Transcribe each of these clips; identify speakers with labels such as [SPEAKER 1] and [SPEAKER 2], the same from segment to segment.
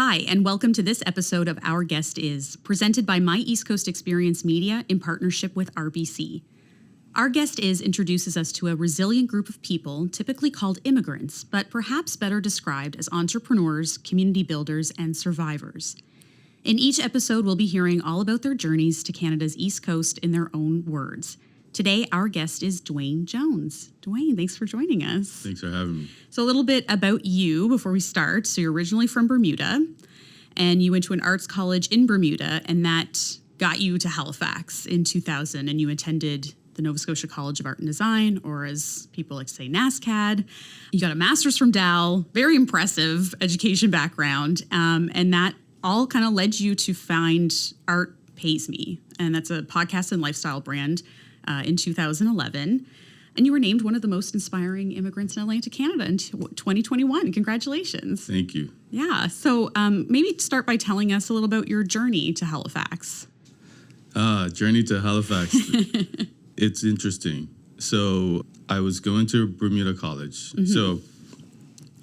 [SPEAKER 1] Hi, and welcome to this episode of Our Guest Is, presented by My East Coast Experience Media in partnership with RBC. Our Guest Is introduces us to a resilient group of people, typically called immigrants, but perhaps better described as entrepreneurs, community builders, and survivors. In each episode, we'll be hearing all about their journeys to Canada's East Coast in their own words. Today, our guest is Duane Jones. Duane, thanks for joining us.
[SPEAKER 2] Thanks for having me.
[SPEAKER 1] So a little bit about you before we start. So you're originally from Bermuda, and you went to an arts college in Bermuda, and that got you to Halifax in 2000, and you attended the Nova Scotia College of Art and Design, or as people like to say, NASCAD. You got a master's from Dal, very impressive education background, and that all kind of led you to find ArtPaysMe, and that's a podcast and lifestyle brand in 2011. And you were named one of the most inspiring immigrants in Atlantic Canada in 2021. Congratulations.
[SPEAKER 2] Thank you.
[SPEAKER 1] Yeah. So maybe start by telling us a little about your journey to Halifax.
[SPEAKER 2] Journey to Halifax. It's interesting. So I was going to Bermuda College. Mm-hmm. So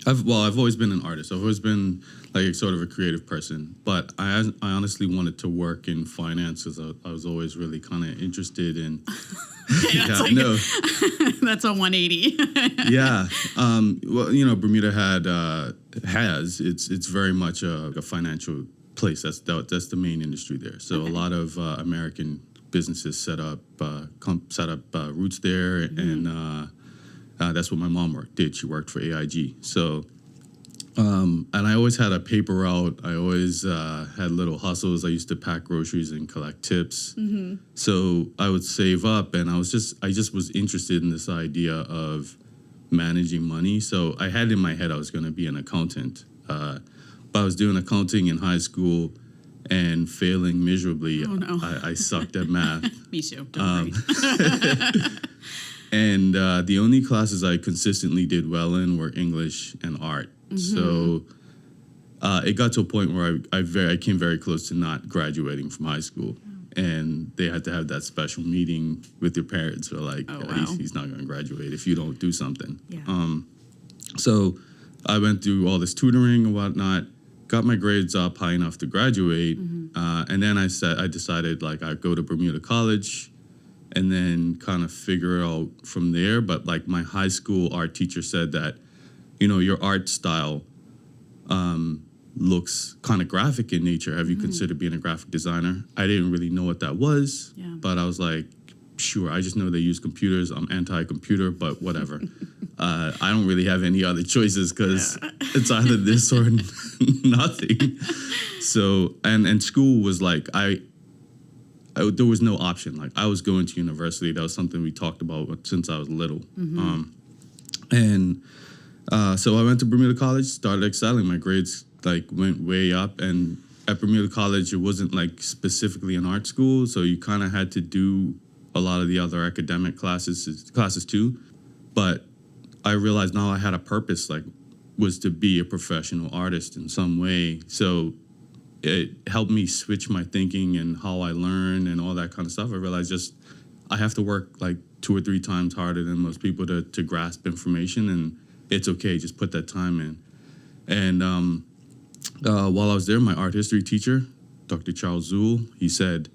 [SPEAKER 2] I've always been an artist. I've always been like sort of a creative person, but I honestly wanted to work in finance because I was always really kind of interested in.
[SPEAKER 1] That's a 180.
[SPEAKER 2] Yeah. Well, you know, Bermuda has it's very much a financial place. That's the main industry there. So a lot of American businesses set up roots there, mm-hmm. and that's what my mom did. She worked for AIG. So. And I always had a paper route. I always had little hustles. I used to pack groceries and collect tips. Mm-hmm. So I would save up, and I just was interested in this idea of managing money. So I had in my head I was going to be an accountant. But I was doing accounting in high school and failing miserably.
[SPEAKER 1] Oh, no.
[SPEAKER 2] I sucked at math.
[SPEAKER 1] Me too. Don't worry.
[SPEAKER 2] And the only classes I consistently did well in were English and art. Mm-hmm. So it got to a point where I came very close to not graduating from high school. Oh. And they had to have that special meeting with your parents. They're like, he's not going to graduate if you don't do something. Yeah. So I went through all this tutoring and whatnot, got my grades up high enough to graduate. Mm-hmm. And then I decided like I'd go to Bermuda College and then kind of figure it out from there. But like my high school art teacher said that, you know, your art style looks kind of graphic in nature. Have you considered being a graphic designer? I didn't really know what that was, but I was like, sure, I just know they use computers. I'm anti-computer, but whatever. I don't really have any other choices because it's either this or nothing. So, and school was like, there was no option. Like I was going to university. That was something we talked about since I was little. Mm-hmm. So I went to Bermuda College, started excelling. My grades like went way up, and at Bermuda College, it wasn't like specifically an art school, so you kind of had to do a lot of the other academic classes too. But I realized now I had a purpose, like was to be a professional artist in some way. So it helped me switch my thinking and how I learn and all that kind of stuff. I realized I have to work like 2 or 3 times harder than most people to grasp information, and it's okay, just put that time in. And while I was there, my art history teacher, Dr. Charles Zool, he said,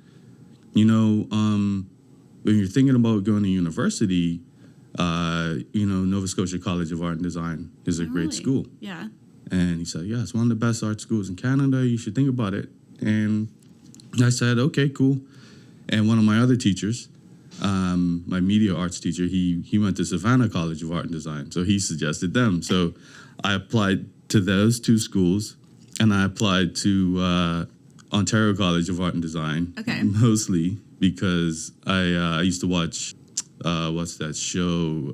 [SPEAKER 2] you know, when you're thinking about going to university, Nova Scotia College of Art and Design is a great school.
[SPEAKER 1] Yeah.
[SPEAKER 2] And he said, yeah, it's one of the best art schools in Canada. You should think about it. And I said, okay, cool. And one of my other teachers, my media arts teacher, he went to Savannah College of Art and Design, so he suggested them. So I applied to those 2 schools, and I applied to Ontario College of Art and Design, mostly because I used to watch, what's that show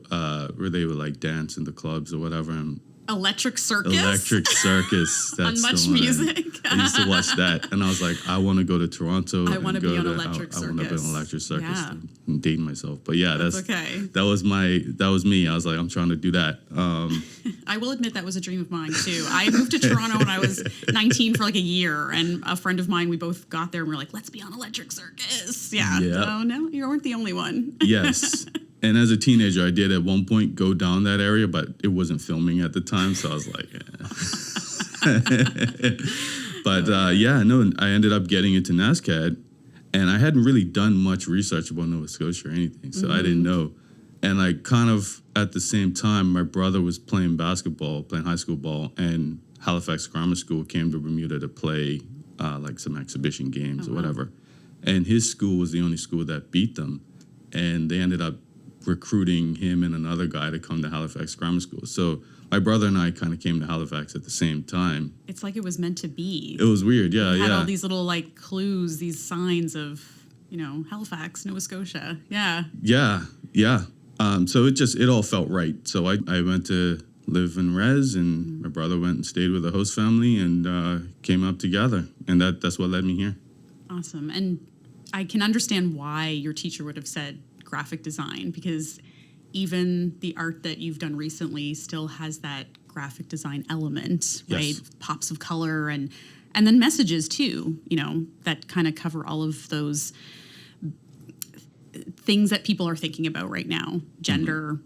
[SPEAKER 2] where they would like dance in the clubs or whatever. And
[SPEAKER 1] Electric Circus?
[SPEAKER 2] Electric Circus. That's
[SPEAKER 1] on Much Music.
[SPEAKER 2] I used to watch that, and I was like, I want to go to Toronto.
[SPEAKER 1] I want to be on Electric Circus.
[SPEAKER 2] I want to be on Electric Circus. Yeah. I'm dating myself, but yeah,
[SPEAKER 1] that's okay.
[SPEAKER 2] That was me. I was like, I'm trying to do that.
[SPEAKER 1] I will admit that was a dream of mine too. I moved to Toronto when I was 19 for like a year, and a friend of mine, we both got there and we were like, let's be on Electric Circus. Yeah. Oh no, you weren't the only one.
[SPEAKER 2] Yes. And as a teenager, I did at one point go down that area, but it wasn't filming at the time, so I was like, But no, I ended up getting into NASCAD, and I hadn't really done much research about Nova Scotia or anything, so I didn't know. And like kind of at the same time, my brother was playing basketball, playing high school ball, and Halifax Grammar School came to Bermuda to play like some exhibition games or whatever. And his school was the only school that beat them. And they ended up recruiting him and another guy to come to Halifax Grammar School. So my brother and I kind of came to Halifax at the same time.
[SPEAKER 1] It's like it was meant to be.
[SPEAKER 2] It was weird, yeah,
[SPEAKER 1] It had all these little like clues, these signs of, Halifax, Nova Scotia. Yeah.
[SPEAKER 2] Yeah. So it all felt right. So I went to live in res, and my brother went and stayed with the host family, and came up together. And that's what led me here.
[SPEAKER 1] Awesome. And I can understand why your teacher would have said graphic design, because even the art that you've done recently still has that graphic design element, right?
[SPEAKER 2] Yes.
[SPEAKER 1] Pops of color and then messages too, that kind of cover all of those things that people are thinking about right now: gender,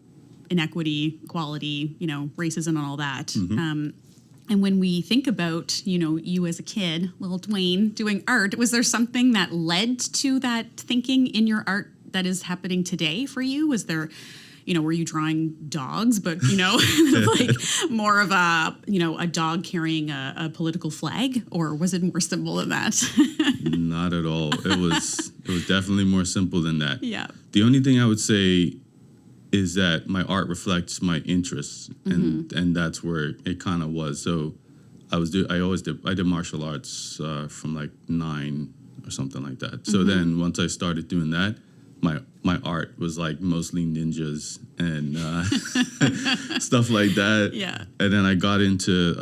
[SPEAKER 1] inequity, equality, racism, and all that. And when we think about, you as a kid, little Duane, doing art, was there something that led to that thinking in your art that is happening today for you? Was there, were you drawing dogs, but, like more of a dog carrying a political flag, or was it more simple than that?
[SPEAKER 2] Not at all. It was definitely more simple than that.
[SPEAKER 1] Yeah.
[SPEAKER 2] The only thing I would say is that my art reflects my interests, and that's where it kind of was. So I did martial arts from like 9 or something like that. So then once I started doing that, my art was like mostly ninjas and stuff like that. Yeah. And then I got into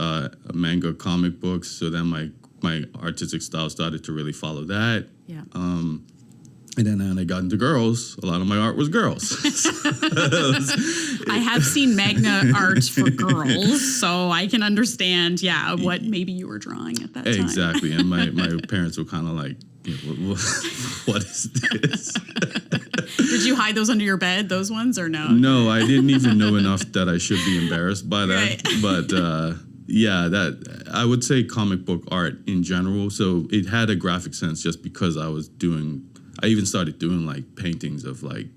[SPEAKER 2] manga comic books. So then my artistic style started to really follow that.
[SPEAKER 1] Yeah.
[SPEAKER 2] And then when I got into girls, a lot of my art was girls.
[SPEAKER 1] I have seen manga art for girls, so I can understand, what maybe you were drawing at that time.
[SPEAKER 2] Exactly. And my parents were kind of like, what is this?
[SPEAKER 1] Did you hide those under your bed, those ones, or no?
[SPEAKER 2] No, I didn't even know enough that I should be embarrassed by that.
[SPEAKER 1] Right.
[SPEAKER 2] But that I would say comic book art in general. So it had a graphic sense just because I even started doing like paintings of like,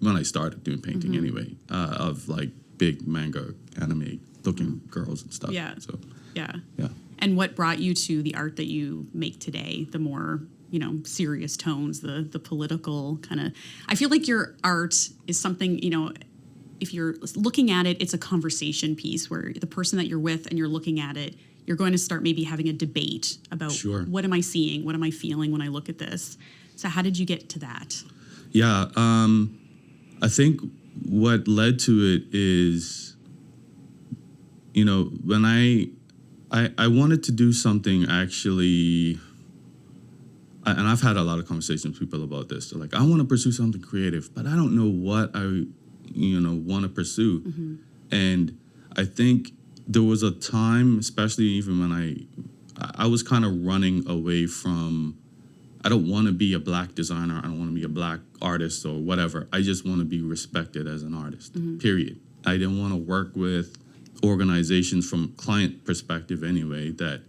[SPEAKER 2] when I started doing painting anyway, of like big manga anime looking girls and stuff.
[SPEAKER 1] Yeah.
[SPEAKER 2] So,
[SPEAKER 1] yeah.
[SPEAKER 2] Yeah.
[SPEAKER 1] And what brought you to the art that you make today? The more, serious tones, the political kind of, I feel like your art is something, if you're looking at it, it's a conversation piece where the person that you're with and you're looking at it, you're going to start maybe having a debate about what am I seeing? What am I feeling when I look at this? So how did you get to that?
[SPEAKER 2] Yeah, I think what led to it is, when I wanted to do something actually, and I've had a lot of conversations with people about this. They're like, I want to pursue something creative, but I don't know what I, want to pursue. And I think there was a time, especially even when I was kind of running away from, I don't want to be a black designer. I don't want to be a black artist or whatever. I just want to be respected as an artist, period. I didn't want to work with organizations from client perspective anyway that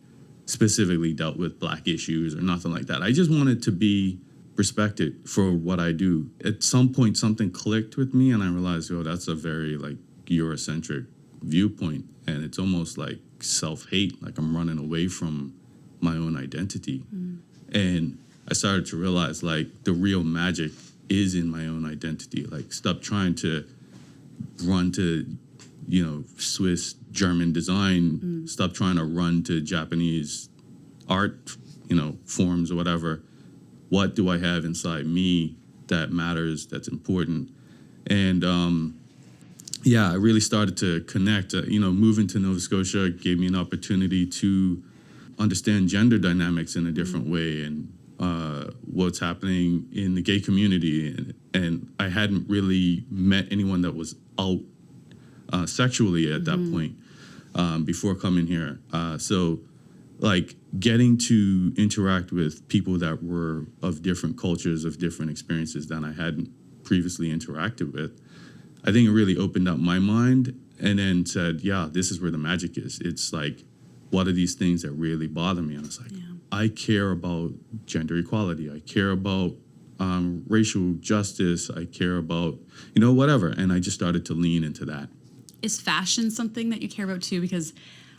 [SPEAKER 2] specifically dealt with black issues or nothing like that. I just wanted to be respected for what I do. At some point, something clicked with me, and I realized, that's a very like Eurocentric viewpoint, and it's almost like self-hate, like I'm running away from my own identity. And I started to realize like the real magic is in my own identity. Like stop trying to run to, Swiss, German design. Stop trying to run to Japanese art, forms or whatever. What do I have inside me that matters, that's important? And I really started to connect. Moving to Nova Scotia gave me an opportunity to understand gender dynamics in a different way and what's happening in the gay community. And I hadn't really met anyone that was out sexually at that point before coming here. So like getting to interact with people that were of different cultures, of different experiences than I hadn't previously interacted with, I think it really opened up my mind and then said, this is where the magic is. It's like what are these things that really bother me? And I was like, I care about gender equality. I care about racial justice. I care about, whatever. And I just started to lean into that.
[SPEAKER 1] Is fashion something that you care about too? Because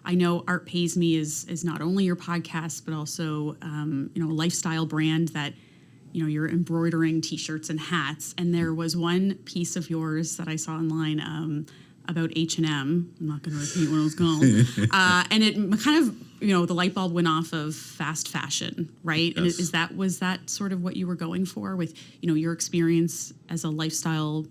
[SPEAKER 1] I know ArtPaysMe is not only your podcast, but also, a lifestyle brand that, you're embroidering T-shirts and hats. And there was one piece of yours that I saw online about H&M. I'm not going to repeat what it was called. And it kind of, the light bulb went off of fast fashion, right?
[SPEAKER 2] Yes.
[SPEAKER 1] And was that sort of what you were going for with, your experience as a lifestyle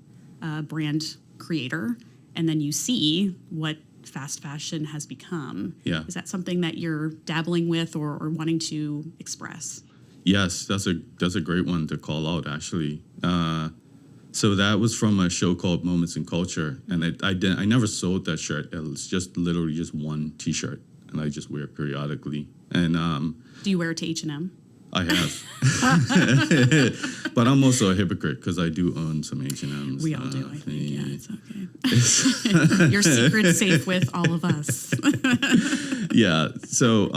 [SPEAKER 1] brand creator? And then you see what fast fashion has become.
[SPEAKER 2] Yeah.
[SPEAKER 1] Is that something that you're dabbling with or wanting to express?
[SPEAKER 2] Yes, that's a great one to call out, actually. So that was from a show called Moments in Culture, and I never sold that shirt. It was just literally just one T-shirt, and I just wear it periodically. And
[SPEAKER 1] do you wear it to H&M?
[SPEAKER 2] I have, but I'm also a hypocrite because I do own some H&Ms.
[SPEAKER 1] We all do, I think. Yeah, it's okay. Your secret's safe with all of us.
[SPEAKER 2] Yeah. So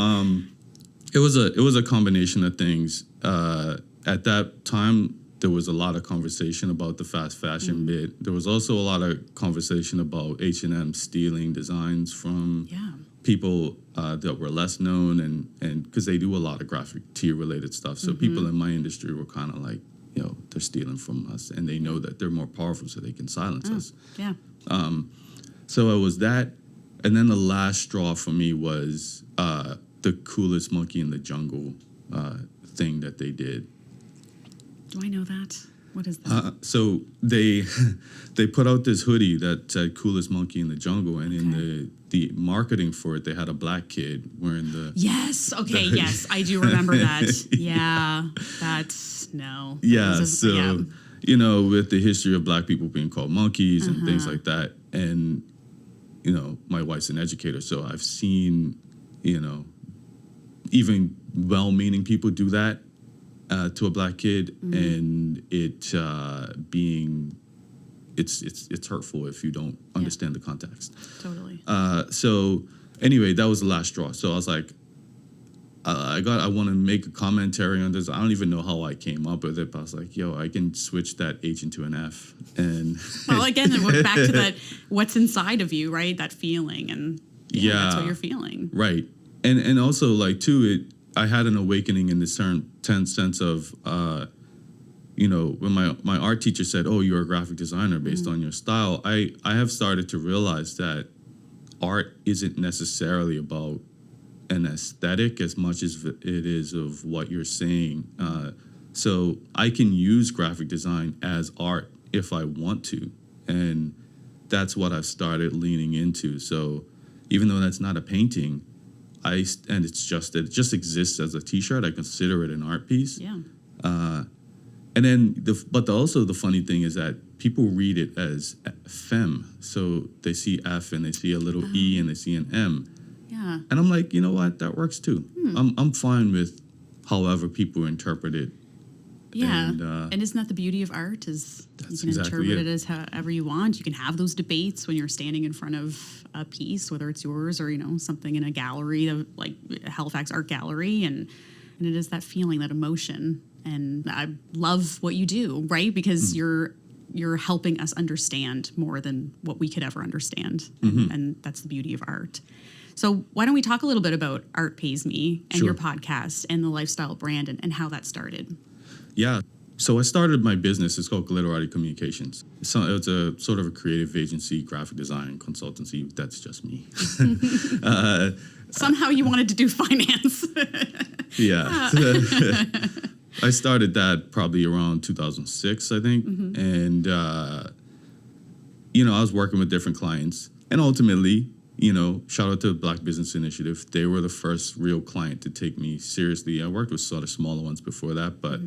[SPEAKER 2] it was a combination of things. At that time, there was a lot of conversation about the fast fashion bit. There was also a lot of conversation about H&M stealing designs from people that were less known, and because they do a lot of graphic tee related stuff. So people in my industry were kind of like, they're stealing from us, and they know that they're more powerful, so they can silence us.
[SPEAKER 1] Yeah.
[SPEAKER 2] So it was that, and then the last straw for me was the coolest monkey in the jungle thing that they did.
[SPEAKER 1] Do I know that? What is that?
[SPEAKER 2] So they put out this hoodie that said "Coolest Monkey in the Jungle," and in the marketing for it, they had a black kid wearing the.
[SPEAKER 1] Yes. Okay. Yes, I do remember that. Yeah. That's no.
[SPEAKER 2] Yeah. With the history of black people being called monkeys and things like that, and my wife's an educator, so I've seen even well-meaning people do that. To a black kid, and it being it's hurtful if you don't understand the context.
[SPEAKER 1] Totally.
[SPEAKER 2] So anyway, that was the last straw. So I was like, I want to make a commentary on this. I don't even know how I came up with it, but I was like, I can switch that H into an F, and
[SPEAKER 1] well, again, we're back to that. What's inside of you, right? That feeling, and that's what you're feeling,
[SPEAKER 2] right? And also like too, I had an awakening in this certain sense of, when my art teacher said, "Oh, you're a graphic designer based on your style." I have started to realize that art isn't necessarily about an aesthetic as much as it is of what you're saying. So I can use graphic design as art if I want to, and that's what I've started leaning into. So even though that's not a painting. And it just exists as a T-shirt. I consider it an art piece.
[SPEAKER 1] Yeah.
[SPEAKER 2] And then, also the funny thing is that people read it as femme. So they see F and they see a little E and they see an M.
[SPEAKER 1] Yeah.
[SPEAKER 2] And I'm like, you know what? That works too. I'm fine with however people interpret it.
[SPEAKER 1] Yeah. And isn't that the beauty of art? Is you can interpret it as however you want. You can have those debates when you're standing in front of a piece, whether it's yours or, something in a gallery, like Halifax Art Gallery. And it is that feeling, that emotion. And I love what you do, right? Because you're helping us understand more than what we could ever understand. And that's the beauty of art. So why don't we talk a little bit about ArtPaysMe and your podcast and the lifestyle brand and how that started?
[SPEAKER 2] Yeah. So I started my business. It's called Glitterati Communications. So it's a sort of a creative agency, graphic design consultancy. That's just me.
[SPEAKER 1] Somehow you wanted to do finance.
[SPEAKER 2] Yeah. I started that probably around 2006, I think. And, I was working with different clients. And ultimately, shout out to Black Business Initiative. They were the first real client to take me seriously. I worked with sort of smaller ones before that, but...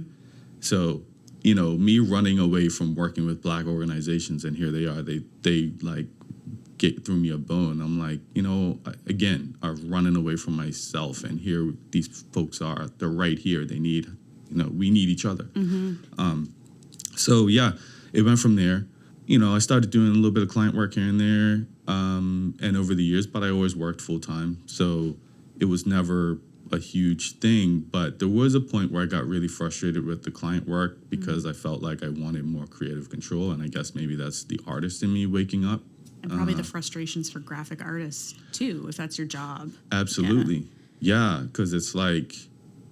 [SPEAKER 2] So, me running away from working with Black organizations, and here they are, they like threw me a bone. I'm like, again, I'm running away from myself, and here these folks are. They're right here. They need, we need each other. So yeah, it went from there. I started doing a little bit of client work here and there, and over the years, but I always worked full time. So, it was never a huge thing, but there was a point where I got really frustrated with the client work because I felt like I wanted more creative control, and I guess maybe that's the artist in me waking up.
[SPEAKER 1] And probably the frustrations for graphic artists too, if that's your job.
[SPEAKER 2] Absolutely. Yeah, because it's like,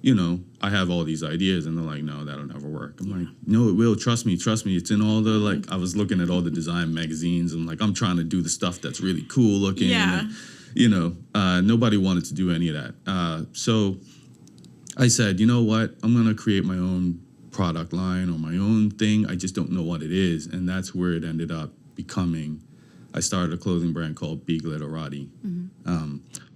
[SPEAKER 2] you know, I have all these ideas and they're like, no, that'll never work. I'm like, no, it will. Trust me. It's in all the, like, I was looking at all the design magazines and like, I'm trying to do the stuff that's really cool looking.
[SPEAKER 1] Yeah.
[SPEAKER 2] And, you know, nobody wanted to do any of that. So I said, you know what? I'm going to create my own product line or my own thing. I just don't know what it is. And that's where it ended up becoming. I started a clothing brand called Be Glitterati.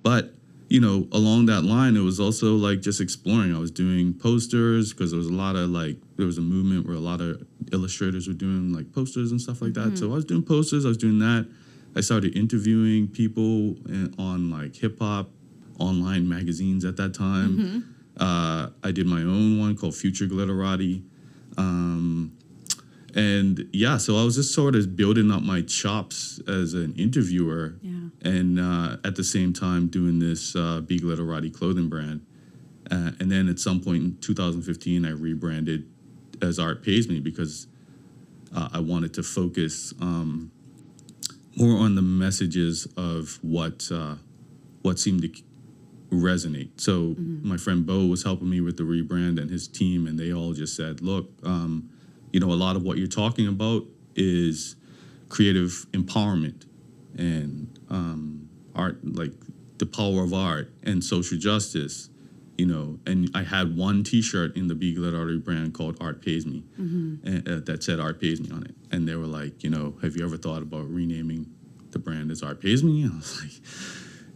[SPEAKER 2] But, you know, along that line, it was also like just exploring. I was doing posters because there was a lot of like, there was a movement where a lot of illustrators were doing like posters and stuff like that. So I was doing posters, I was doing that. I started interviewing people on like hip hop online magazines at that time. I did my own one called Future Glitterati. And yeah, so I was just sort of building up my chops as an interviewer, and at the same time doing this Be Glitterati clothing brand. And then at some point in 2015, I rebranded as ArtPaysMe because I wanted to focus more on the messages of what seemed to resonate. So my friend Bo was helping me with the rebrand and his team, and they all just said, look, you know, a lot of what you're talking about is creative empowerment and art, like the power of art and social justice, you know. And I had one T-shirt in the Be Glitterati brand called ArtPaysMe, and that said ArtPaysMe on it. And they were like, you know, have you ever thought about renaming the brand as ArtPaysMe? And I was like,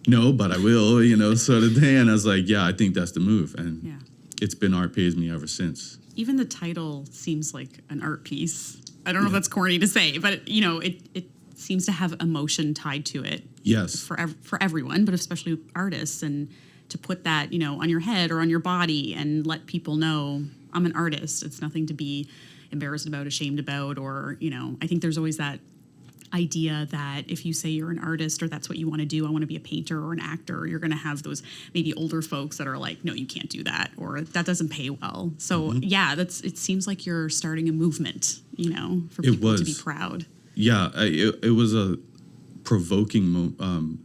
[SPEAKER 2] no, but I will, you know, sort of thing. And I was like, yeah, I think that's the move. And it's been ArtPaysMe ever since.
[SPEAKER 1] Even the title seems like an art piece. I don't know if that's corny to say, but, you know, it seems to have emotion tied to it.
[SPEAKER 2] Yes.
[SPEAKER 1] For everyone, but especially artists. And to put that, you know, on your head or on your body and let people know I'm an artist. It's nothing to be embarrassed about, ashamed about, or, you know, I think there's always that idea that if you say you're an artist or that's what you want to do, I want to be a painter or an actor, you're going to have those maybe older folks that are like, no, you can't do that, or that doesn't pay well. So it seems like you're starting a movement, you know, for people to be proud.
[SPEAKER 2] Yeah, it was a provoking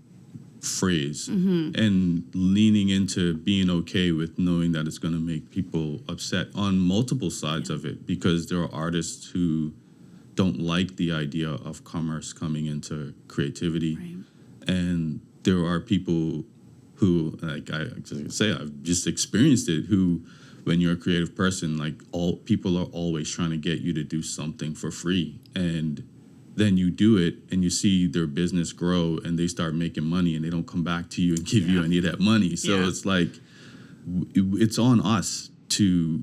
[SPEAKER 2] phrase, and leaning into being okay with knowing that it's going to make people upset on multiple sides of it, because there are artists who don't like the idea of commerce coming into creativity. And there are people who, like I say, I've just experienced it, who, when you're a creative person, like all people are always trying to get you to do something for free. And then you do it and you see their business grow and they start making money and they don't come back to you and give you any of that money. So it's like, it's on us to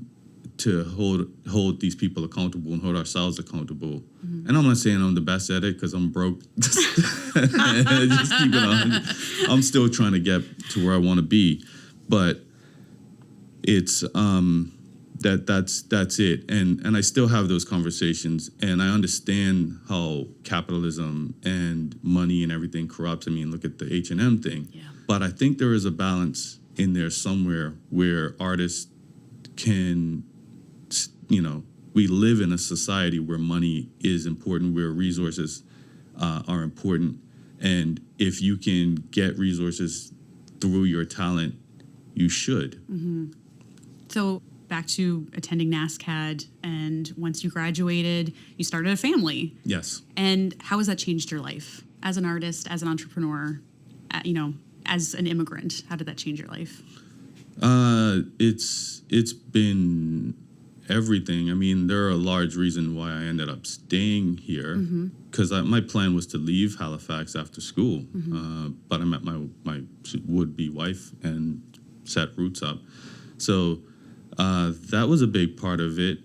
[SPEAKER 2] hold these people accountable and hold ourselves accountable. And I'm not saying I'm the best at it because I'm broke. Just keep it on. I'm still trying to get to where I want to be, but it's that's it. And I still have those conversations, and I understand how capitalism and money and everything corrupts. I mean, look at the H&M thing. But I think there is a balance in there somewhere where artists can, you know, we live in a society where money is important, where resources are important. And if you can get resources through your talent, you should.
[SPEAKER 1] So back to attending NASCAD, and once you graduated, you started a family.
[SPEAKER 2] Yes. And
[SPEAKER 1] how has that changed your life as an artist, as an entrepreneur, you know, as an immigrant? How did that change your life?
[SPEAKER 2] It's been everything. I mean, there are a large reason why I ended up staying here, because my plan was to leave Halifax after school, but I met my would-be wife and set roots up. So that was a big part of it.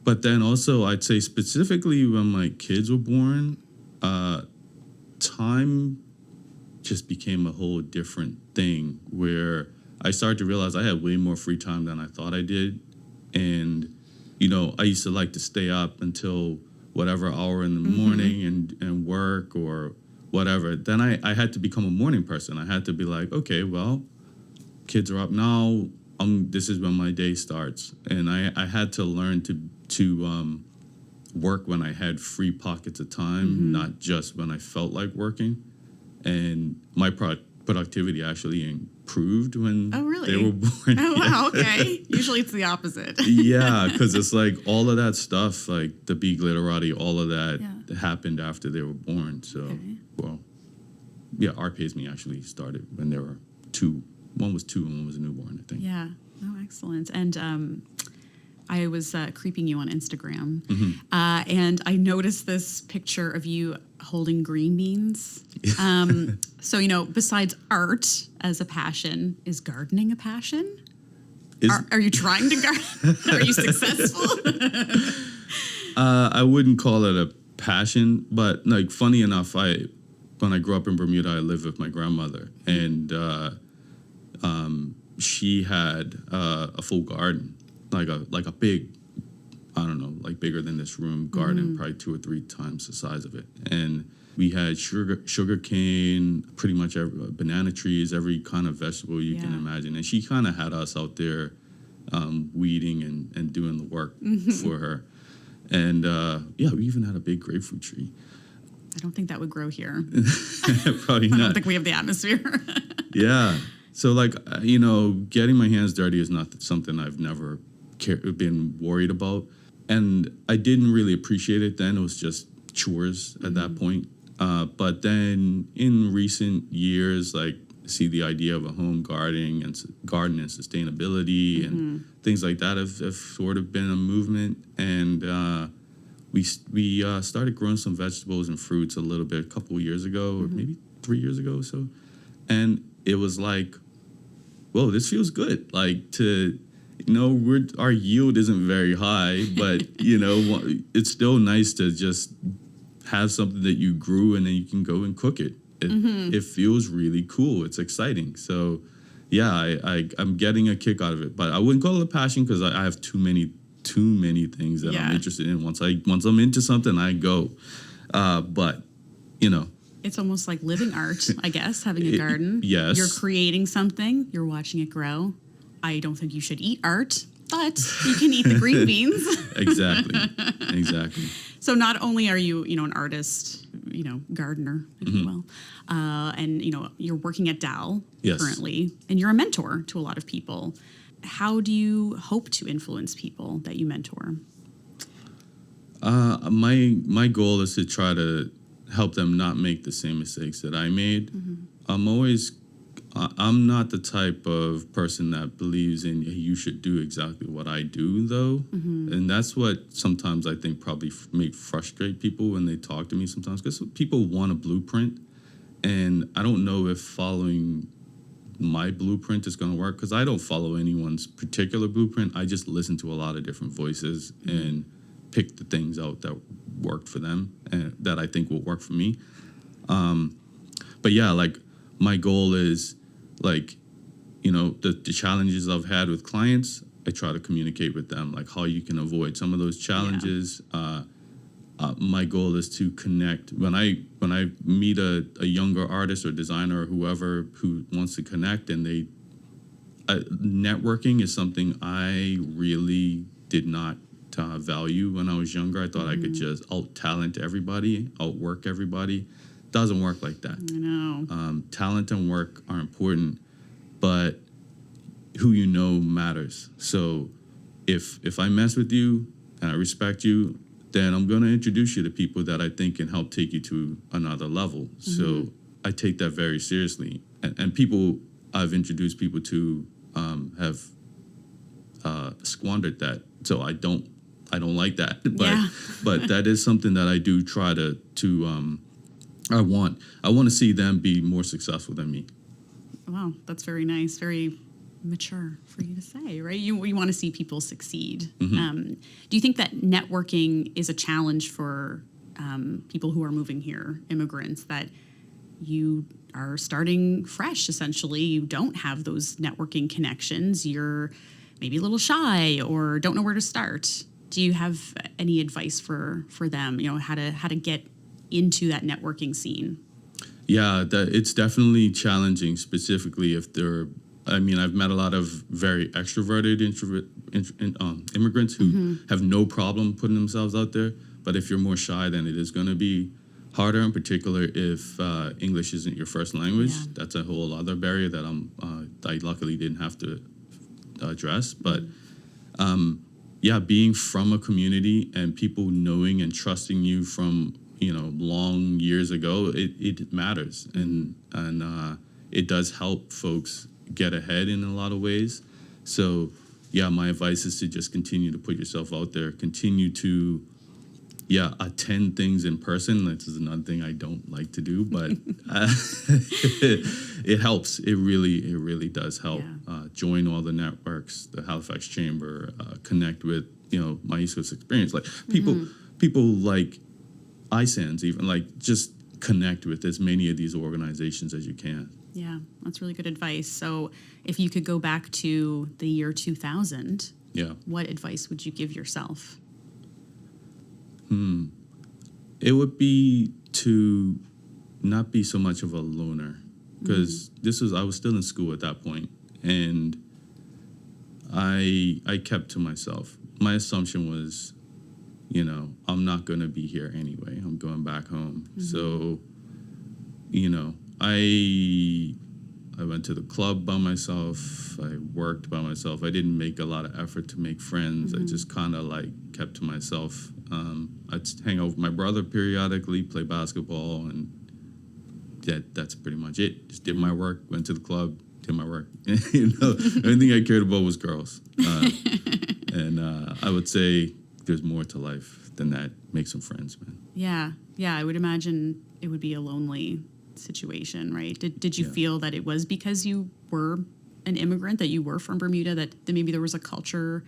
[SPEAKER 2] But then also, I'd say specifically when my kids were born, time just became a whole different thing, where I started to realize I had way more free time than I thought I did. And, you know, I used to like to stay up until whatever hour in the morning and work or whatever. Then I had to become a morning person. I had to be like, okay, well, kids are up now. This is when my day starts. And I had to learn to work when I had free pockets of time, not just when I felt like working. And my productivity actually improved when they were born.
[SPEAKER 1] Oh, wow, okay. Usually it's the opposite.
[SPEAKER 2] Yeah, because it's like all of that stuff, like the bee glitterati, all of that happened after they were born. So, well, yeah, ArtPaysMe actually started when there were two. One was 2 and one was a newborn, I think.
[SPEAKER 1] Yeah. Oh, excellent. And I was creeping you on Instagram, and I noticed this picture of you holding green beans. So, besides art as a passion, is gardening a passion? Are you trying to garden? Are you successful?
[SPEAKER 2] I wouldn't call it a passion, but like funny enough, when I grew up in Bermuda, I lived with my grandmother, and she had a full garden, like a big, I don't know, like bigger than this room garden, probably 2 or 3 times the size of it. And we had sugar cane, pretty much banana trees, every kind of vegetable you can imagine. And she kind of had us out there weeding and doing the work for her. And we even had a big grapefruit tree.
[SPEAKER 1] I don't think that would grow here.
[SPEAKER 2] Probably not.
[SPEAKER 1] I don't think we have the atmosphere.
[SPEAKER 2] Yeah. So, getting my hands dirty is not something I've never been worried about. And I didn't really appreciate it then. It was just chores at that point. But then in recent years, see the idea of a home garden and sustainability and things like that have sort of been a movement. And we started growing some vegetables and fruits a little bit a couple of years ago, or maybe 3 years ago or so. And it was like, whoa, this feels good. Our yield isn't very high, but it's still nice to just have something that you grew and then you can go and cook it. It feels really cool. It's exciting. So, yeah, I'm getting a kick out of it. But I wouldn't call it a passion because I have too many things that I'm interested in. Once I'm into something, I go. But
[SPEAKER 1] it's almost like living art, I guess, having a garden.
[SPEAKER 2] Yes.
[SPEAKER 1] You're creating something. You're watching it grow. I don't think you should eat art, but you can eat the green beans.
[SPEAKER 2] Exactly.
[SPEAKER 1] So not only are you, an artist, gardener, if you will, and, you're working at Dal currently, and you're a mentor to a lot of people. How do you hope to influence people that you mentor?
[SPEAKER 2] My goal is to try to help them not make the same mistakes that I made. I'm not the type of person that believes in you should do exactly what I do, though. And that's what sometimes I think probably may frustrate people when they talk to me sometimes, because people want a blueprint. And I don't know if following my blueprint is going to work, because I don't follow anyone's particular blueprint. I just listen to a lot of different voices and pick the things out that worked for them and that I think will work for me. But yeah, my goal is the challenges I've had with clients, I try to communicate with them, how you can avoid some of those challenges. My goal is to connect. When I meet a younger artist or designer or whoever who wants to connect, and networking is something I really did not value when I was younger. I thought I could just out-talent everybody, outwork everybody. Doesn't work like that.
[SPEAKER 1] I know.
[SPEAKER 2] Talent and work are important, but who you know matters. So if I mess with you and I respect you, then I'm going to introduce you to people that I think can help take you to another level. So I take that very seriously. And people I've introduced people to have squandered that. So I don't like that. But that is something that I do try to I want to see them be more successful than me.
[SPEAKER 1] Wow, that's very nice, very mature for you to say, right? You want to see people succeed. Do you think that networking is a challenge for people who are moving here, immigrants, that you are starting fresh, essentially? You don't have those networking connections. You're maybe a little shy or don't know where to start. Do you have any advice for them, how to get into that networking scene?
[SPEAKER 2] Yeah, it's definitely challenging, specifically if they're. I mean, I've met a lot of very extroverted immigrants who have no problem putting themselves out there. But if you're more shy, then it is going to be harder. In particular, if English isn't your first language, that's a whole other barrier that I luckily didn't have to address. But yeah, being from a community and people knowing and trusting you from long years ago, it matters, and it does help folks get ahead in a lot of ways. So yeah, my advice is to just continue to put yourself out there, continue to attend things in person. This is another thing I don't like to do, but it helps. It really does help. Join all the networks, the Halifax Chamber, connect with my East Coast experience, like people like ISANS, even, like, just connect with as many of these organizations as you can.
[SPEAKER 1] Yeah, that's really good advice. So if you could go back to the year 2000, what advice would you give yourself?
[SPEAKER 2] It would be to not be so much of a loner, because I was still in school at that point, and I kept to myself. My assumption was, I'm not going to be here anyway. I'm going back home. So, I went to the club by myself. I worked by myself. I didn't make a lot of effort to make friends. I just kind of kept to myself. I'd hang out with my brother periodically, play basketball, and that's pretty much it. Just did my work, went to the club, did my work. Everything I cared about was girls. And I would say there's more to life than that. Make some friends, man.
[SPEAKER 1] Yeah. I would imagine it would be a lonely situation, right? Did you feel that it was because you were an immigrant, that you were from Bermuda, that maybe there was a culture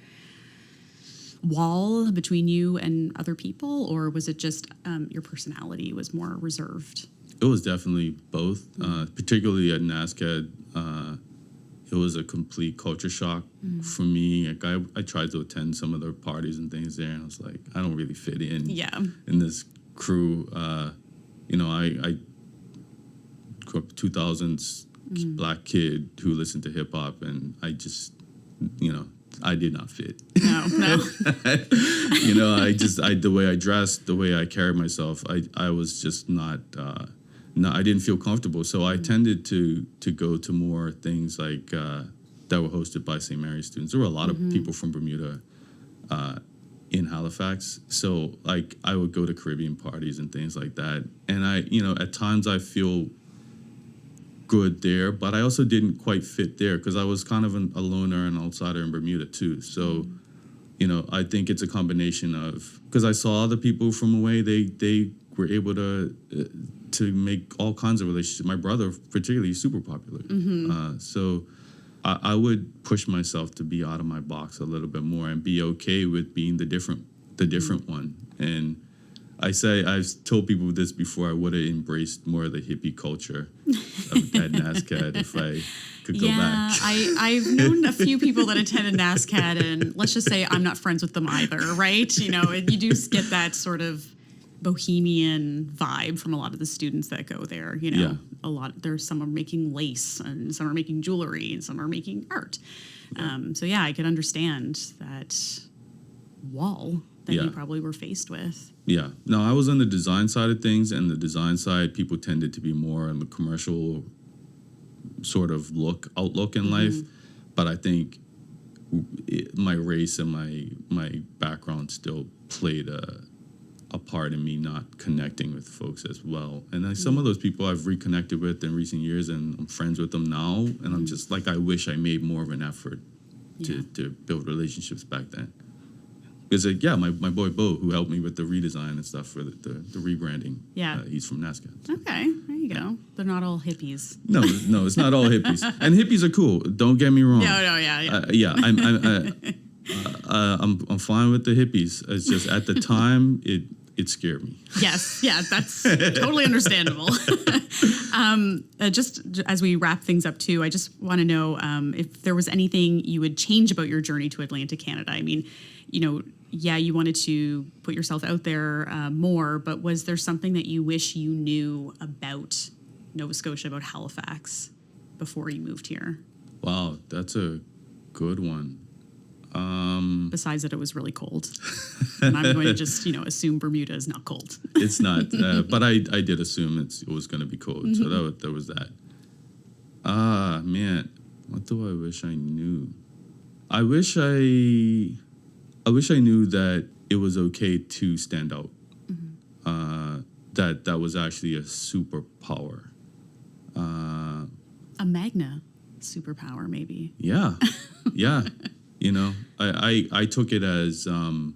[SPEAKER 1] wall between you and other people, or was it just your personality was more reserved?
[SPEAKER 2] It was definitely both, particularly at NASCAD. It was a complete culture shock for me. Like, I tried to attend some of the parties and things there, and I was like, I don't really fit in this crew. I grew up 2000s black kid who listened to hip hop, and I just, I did not fit.
[SPEAKER 1] No.
[SPEAKER 2] The way I dressed, the way I carried myself, I was just not. No, I didn't feel comfortable, so I tended to go to more things like that were hosted by St. Mary's students. There were a lot of people from Bermuda in Halifax, so I would go to Caribbean parties and things like that. And at times I feel good there, but I also didn't quite fit there because I was kind of a loner and outsider in Bermuda too. So, I think it's a combination of, because I saw other people from away, they were able to make all kinds of relationships. My brother, particularly, is super popular. So I would push myself to be out of my box a little bit more and be okay with being the different one. And I've told people this before, I would have embraced more of the hippie culture at NASCAD if I could go back.
[SPEAKER 1] I've known a few people that attended NASCAD, and let's just say I'm not friends with them either, right? You do get that sort of bohemian vibe from a lot of the students that go there. Some are making lace, and some are making jewelry, and some are making art. So I could understand that wall that you probably were faced with.
[SPEAKER 2] Yeah. No, I was on the design side of things, and the design side, people tended to be more on the commercial sort of outlook in life. But I think my race and my background still played a part in me not connecting with folks as well. And some of those people I've reconnected with in recent years, and I'm friends with them now. And I'm just I wish I made more of an effort to build relationships back then. Because my boy Bo, who helped me with the redesign and stuff for the rebranding. He's from NASCAD.
[SPEAKER 1] Okay, there you go. They're not all hippies.
[SPEAKER 2] No, it's not all hippies. And hippies are cool. Don't get me wrong. I'm fine with the hippies. It's just at the time it scared me.
[SPEAKER 1] Yes, that's totally understandable. Just as we wrap things up too, I just want to know if there was anything you would change about your journey to Atlantic Canada. I mean, you wanted to put yourself out there more, but was there something that you wish you knew about Nova Scotia, about Halifax before you moved here?
[SPEAKER 2] Wow, that's a good one.
[SPEAKER 1] Besides that, it was really cold. And I'm going to just, assume Bermuda is not cold.
[SPEAKER 2] It's not, but I did assume it was going to be cold. So there was that. Man, what do I wish I knew? I wish I knew that it was okay to stand out. That was actually a superpower.
[SPEAKER 1] A Magna superpower, maybe.
[SPEAKER 2] Yeah. I took it as, even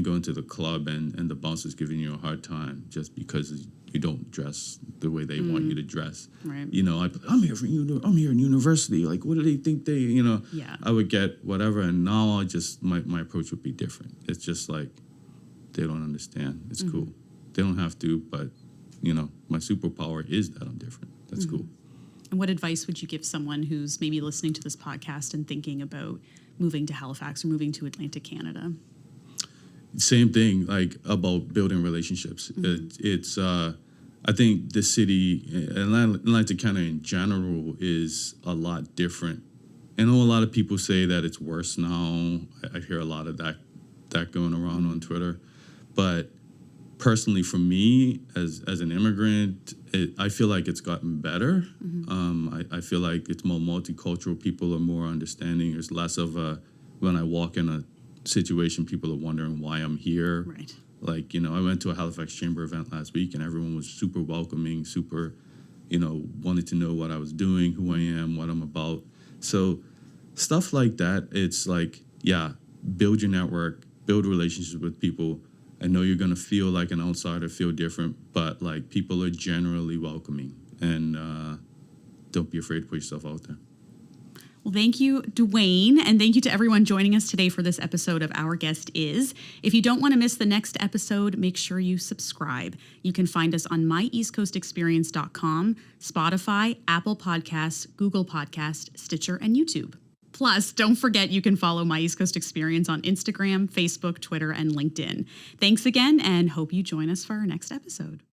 [SPEAKER 2] going to the club and the bouncers giving you a hard time just because you don't dress the way they want you to dress.
[SPEAKER 1] Right.
[SPEAKER 2] I'm here in university. Like, what do they think they,
[SPEAKER 1] Yeah.
[SPEAKER 2] I would get whatever. And now my approach would be different. It's just like, they don't understand. It's cool. They don't have to, but, my superpower is that I'm different. That's cool.
[SPEAKER 1] And what advice would you give someone who's maybe listening to this podcast and thinking about moving to Halifax or moving to Atlantic Canada?
[SPEAKER 2] Same thing, like about building relationships. It's I think the city, Atlantic Canada in general, is a lot different. I know a lot of people say that it's worse now. I hear a lot of that going around on Twitter. But personally, for me, as an immigrant, I feel like it's gotten better. I feel like it's more multicultural. People are more understanding. There's less of when I walk in a situation, people are wondering why I'm here.
[SPEAKER 1] Right.
[SPEAKER 2] Like, I went to a Halifax Chamber event last week, and everyone was super welcoming, super, wanted to know what I was doing, who I am, what I'm about. So stuff like that, it's like, yeah, build your network, build relationships with people. I know you're going to feel like an outsider, feel different, but like people are generally welcoming, and don't be afraid to put yourself out there.
[SPEAKER 1] Well, thank you, Duane, and thank you to everyone joining us today for this episode of Our Guest Is. If you don't want to miss the next episode, make sure you subscribe. You can find us on myeastcoastexperience.com, Spotify, Apple Podcasts, Google Podcasts, Stitcher, and YouTube. Plus, don't forget you can follow My East Coast Experience on Instagram, Facebook, Twitter, and LinkedIn. Thanks again, and hope you join us for our next episode.